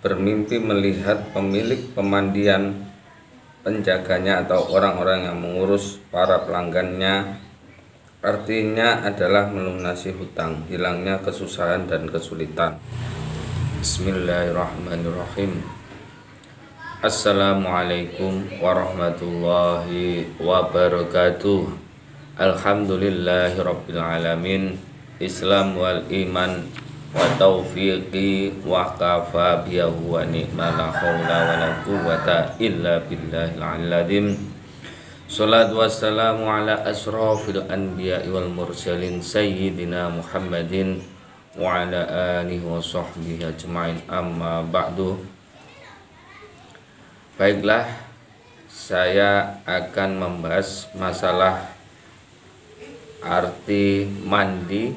bermimpi melihat pemilik pemandian, penjaganya atau orang-orang yang mengurus para pelanggannya, artinya adalah melunasi hutang, hilangnya kesusahan dan kesulitan. Bismillahirrahmanirrahim. Assalamualaikum warahmatullahi wabarakatuh. Alhamdulillahirabbil alamin. Islam wal iman wa taufiqi wa kafa biyahu wa ni'ma la hawla wa la quwwata illa billahil aliyyil. Salatu wassalamu ala asrafil anbiya'i wal mursalin sayyidina Muhammadin wa ala alihi wa sahbihi ajma'in, amma ba'du. Baiklah, saya akan membahas masalah arti mandi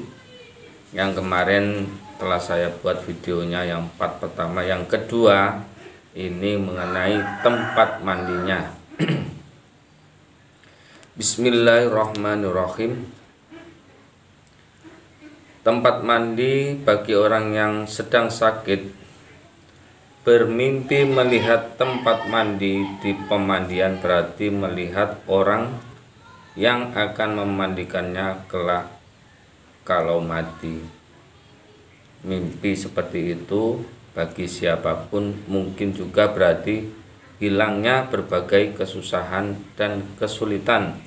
yang kemarin telah saya buat videonya yang 4 pertama. Yang kedua ini mengenai tempat mandinya. Bismillahirrahmanirrahim. Tempat mandi bagi orang yang sedang sakit, bermimpi melihat tempat mandi di pemandian berarti melihat orang yang akan memandikannya kelak kalau mati. Mimpi seperti itu bagi siapapun mungkin juga berarti hilangnya berbagai kesusahan dan kesulitan,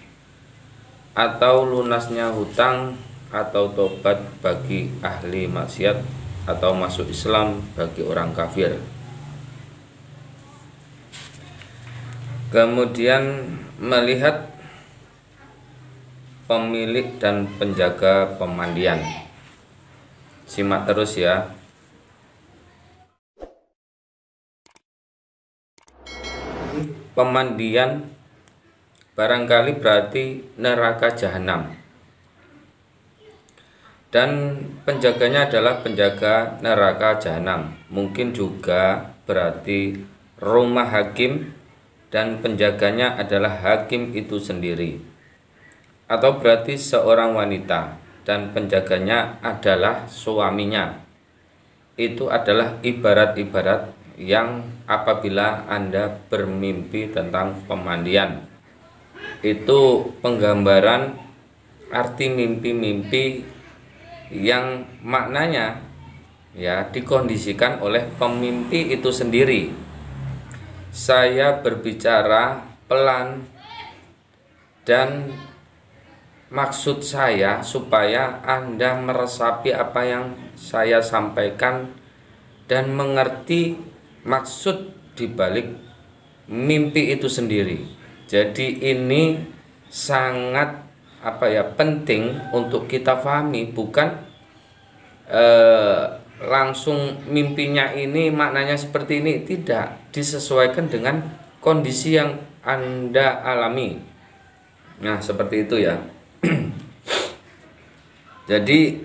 atau lunasnya hutang, atau tobat bagi ahli maksiat, atau masuk Islam bagi orang kafir. Kemudian melihat pemilik dan penjaga pemandian. Simak terus ya. Pemandian barangkali berarti neraka jahanam, dan penjaganya adalah penjaga neraka jahanam. Mungkin juga berarti rumah hakim dan penjaganya adalah hakim itu sendiri, atau berarti seorang wanita dan penjaganya adalah suaminya. Itu adalah ibarat-ibarat yang apabila Anda bermimpi tentang pemandian. Itu penggambaran arti mimpi-mimpi yang maknanya ya dikondisikan oleh pemimpi itu sendiri. Saya berbicara pelan dan maksud saya supaya Anda meresapi apa yang saya sampaikan dan mengerti maksud dibalik mimpi itu sendiri. Jadi ini sangat penting untuk kita pahami, bukan langsung mimpinya ini maknanya seperti ini, tidak, disesuaikan dengan kondisi yang Anda alami. Nah, seperti itu ya. Jadi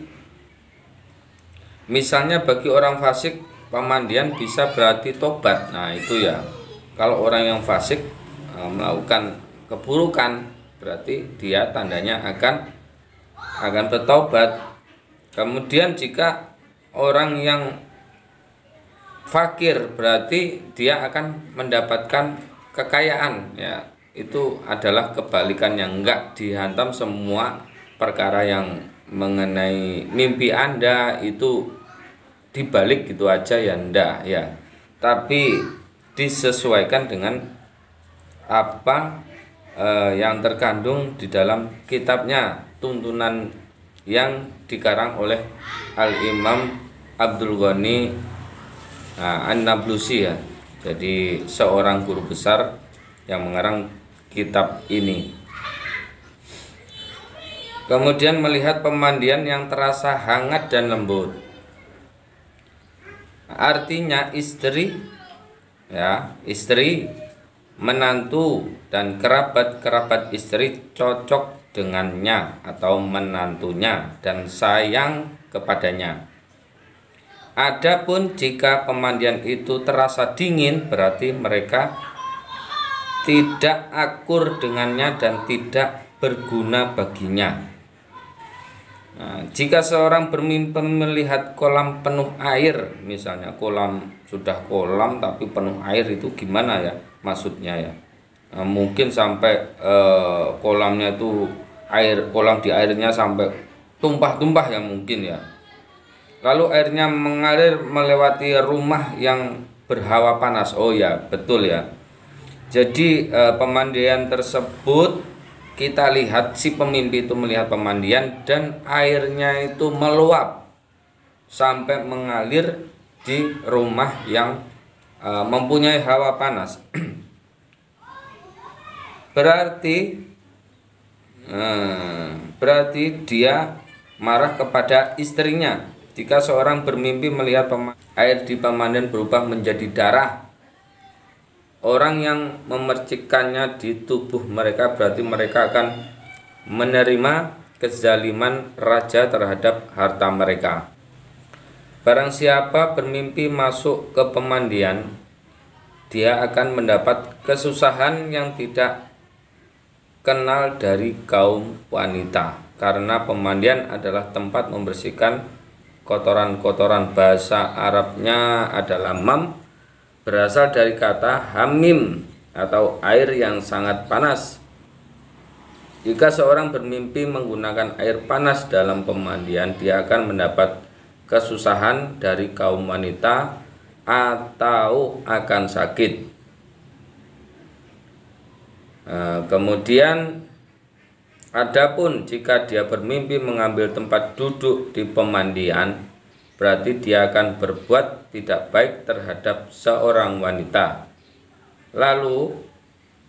misalnya bagi orang fasik pemandian bisa berarti tobat. Nah itu ya, kalau orang yang fasik melakukan keburukan berarti dia tandanya akan bertobat. Kemudian jika orang yang fakir berarti dia akan mendapatkan kekayaan ya. Itu adalah kebalikan yang enggak dihantam semua perkara yang mengenai mimpi Anda itu dibalik gitu aja ya, enggak ya, tapi disesuaikan dengan apa yang terkandung di dalam kitabnya, tuntunan yang dikarang oleh Al-Imam Abdul Ghani An-Nablusi ya. Jadi seorang guru besar yang mengarang kitab ini. Kemudian melihat pemandian yang terasa hangat dan lembut, artinya istri ya, istri, menantu dan kerabat-kerabat istri cocok dengannya atau menantunya dan sayang kepadanya. Adapun jika pemandian itu terasa dingin berarti mereka tidak akur dengannya dan tidak berguna baginya. Nah, jika seorang bermimpi melihat kolam penuh air, misalnya kolam sudah kolam tapi penuh air, itu gimana ya maksudnya ya? Nah, mungkin sampai kolamnya itu kolam di airnya sampai tumpah-tumpah ya mungkin ya. Lalu airnya mengalir melewati rumah yang berhawa panas. Oh ya, betul ya. Jadi pemandian tersebut kita lihat si pemimpi itu melihat pemandian dan airnya itu meluap sampai mengalir di rumah yang mempunyai hawa panas. Berarti dia marah kepada istrinya. Jika seorang bermimpi melihat air di pemandian berubah menjadi darah, orang yang memercikkannya di tubuh mereka, berarti mereka akan menerima kezaliman raja terhadap harta mereka. Barang siapa bermimpi masuk ke pemandian, dia akan mendapat kesusahan yang tidak kenal dari kaum wanita, karena pemandian adalah tempat membersihkan kotoran-kotoran. Bahasa Arabnya adalah mam, berasal dari kata hamim atau air yang sangat panas. Jika seorang bermimpi menggunakan air panas dalam pemandian, dia akan mendapat kesusahan dari kaum wanita atau akan sakit. Kemudian adapun jika dia bermimpi mengambil tempat duduk di pemandian, berarti dia akan berbuat tidak baik terhadap seorang wanita. Lalu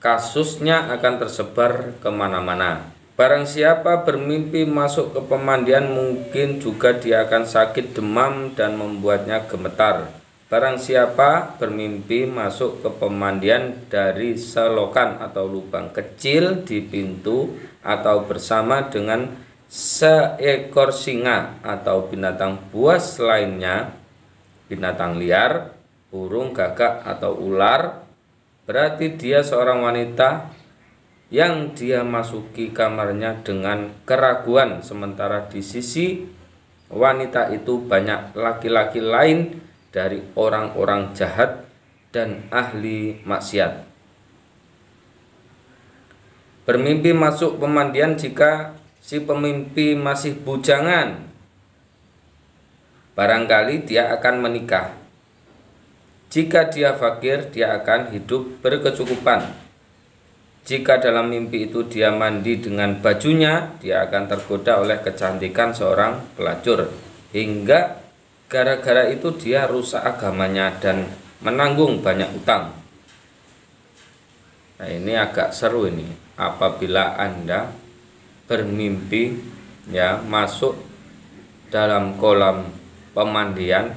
kasusnya akan tersebar kemana-mana. Barang siapa bermimpi masuk ke pemandian, mungkin juga dia akan sakit demam dan membuatnya gemetar. Barang siapa bermimpi masuk ke pemandian dari selokan atau lubang kecil di pintu atau bersama dengan seekor singa atau binatang buas lainnya, binatang liar, burung gagak atau ular, berarti dia seorang wanita yang dia masuki kamarnya dengan keraguan, sementara di sisi wanita itu banyak laki-laki lain dari orang-orang jahat dan ahli maksiat. Bermimpi masuk pemandian jika si pemimpi masih bujangan, barangkali dia akan menikah. Jika dia fakir, dia akan hidup berkecukupan. Jika dalam mimpi itu dia mandi dengan bajunya, dia akan tergoda oleh kecantikan seorang pelacur, hingga gara-gara itu dia rusak agamanya dan menanggung banyak utang. Nah, ini agak seru ini. Apabila Anda bermimpi ya masuk dalam kolam pemandian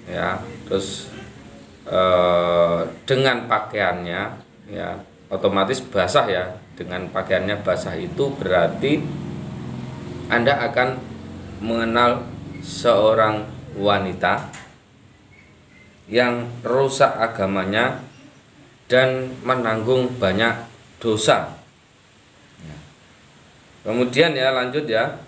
ya, terus dengan pakaiannya ya otomatis basah ya, dengan pakaiannya basah, itu berarti Anda akan mengenal seorang wanita yang rusak agamanya dan menanggung banyak dosa. Kemudian ya lanjut ya,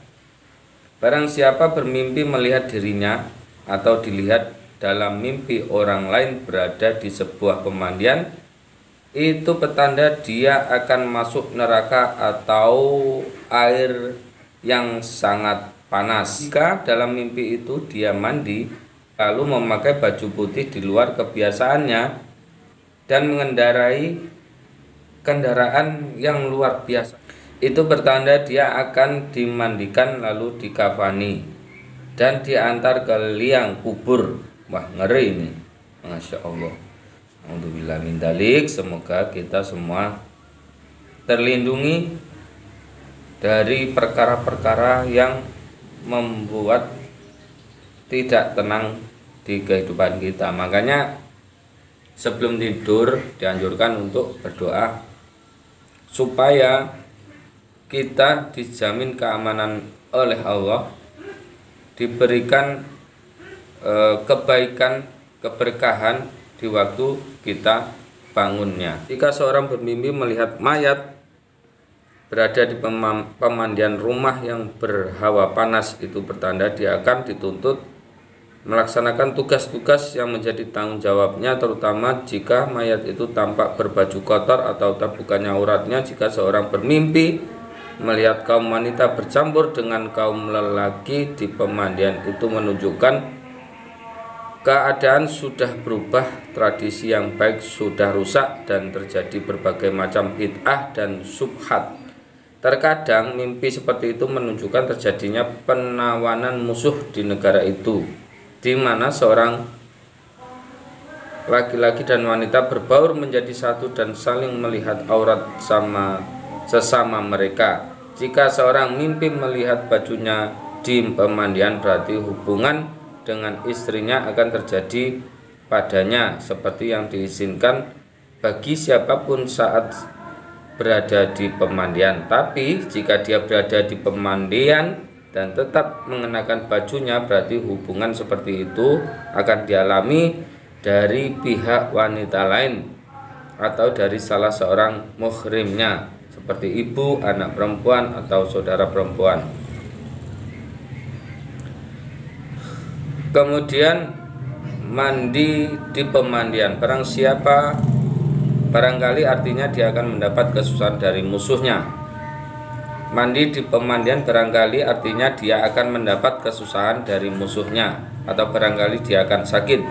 barang siapa bermimpi melihat dirinya atau dilihat dalam mimpi orang lain berada di sebuah pemandian, itu petanda dia akan masuk neraka atau air yang sangat panas. Jika dalam mimpi itu dia mandi lalu memakai baju putih di luar kebiasaannya dan mengendarai kendaraan yang luar biasa, itu bertanda dia akan dimandikan lalu dikafani dan diantar ke liang kubur. Wah, ngeri ini. Masya Allah. Alhamdulillah min dzalik. Semoga kita semua terlindungi dari perkara-perkara yang membuat tidak tenang di kehidupan kita. Makanya sebelum tidur dianjurkan untuk berdoa supaya kita dijamin keamanan oleh Allah, diberikan kebaikan, keberkahan di waktu kita bangunnya. Jika seorang bermimpi melihat mayat, berada di pemandian rumah yang berhawa panas, itu pertanda dia akan dituntut melaksanakan tugas-tugas yang menjadi tanggung jawabnya, terutama jika mayat itu tampak berbaju kotor atau terbuka auratnya. Jika seorang bermimpi melihat kaum wanita bercampur dengan kaum lelaki di pemandian, itu menunjukkan keadaan sudah berubah, tradisi yang baik sudah rusak, dan terjadi berbagai macam bid'ah dan syubhat. Terkadang mimpi seperti itu menunjukkan terjadinya penawanan musuh di negara itu, di mana seorang laki-laki dan wanita berbaur menjadi satu dan saling melihat aurat sesama mereka. Jika seorang mimpi melihat bajunya di pemandian, berarti hubungan dengan istrinya akan terjadi padanya seperti yang diizinkan bagi siapapun saat berada di pemandian. Tapi jika dia berada di pemandian dan tetap mengenakan bajunya, berarti hubungan seperti itu akan dialami dari pihak wanita lain atau dari salah seorang muhrimnya, seperti ibu, anak perempuan, atau saudara perempuan. Kemudian mandi di pemandian, barangkali artinya dia akan mendapat kesusahan dari musuhnya. Mandi di pemandian barangkali artinya dia akan mendapat kesusahan dari musuhnya, atau barangkali dia akan sakit.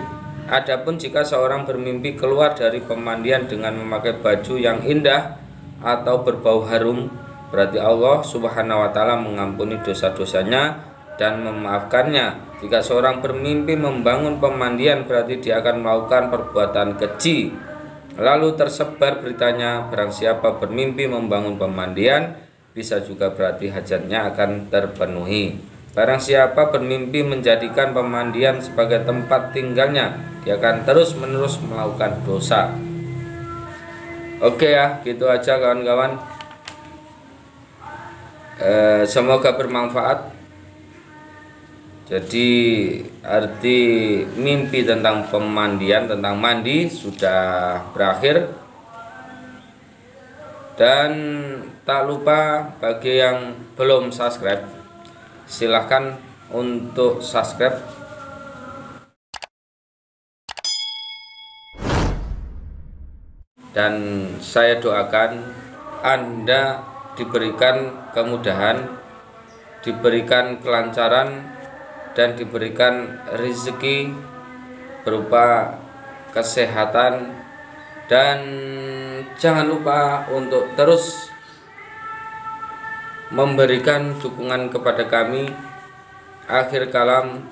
Adapun jika seorang bermimpi keluar dari pemandian dengan memakai baju yang indah atau berbau harum, berarti Allah Subhanahu wa Ta'ala mengampuni dosa-dosanya dan memaafkannya. Jika seorang bermimpi membangun pemandian, berarti dia akan melakukan perbuatan keji. Lalu tersebar beritanya, barang siapa bermimpi membangun pemandian, bisa juga berarti hajatnya akan terpenuhi. Barang siapa bermimpi menjadikan pemandian sebagai tempat tinggalnya, dia akan terus-menerus melakukan dosa. Oke ya, gitu aja kawan-kawan. Semoga bermanfaat. Jadi arti mimpi tentang pemandian, tentang mandi sudah berakhir. Dan tak lupa bagi yang belum subscribe, silahkan untuk subscribe. Dan saya doakan Anda diberikan kemudahan, diberikan kelancaran, dan diberikan rezeki berupa kesehatan. Dan jangan lupa untuk terus memberikan dukungan kepada kami. Akhir kalam,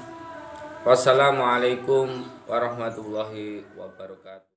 wassalamualaikum warahmatullahi wabarakatuh.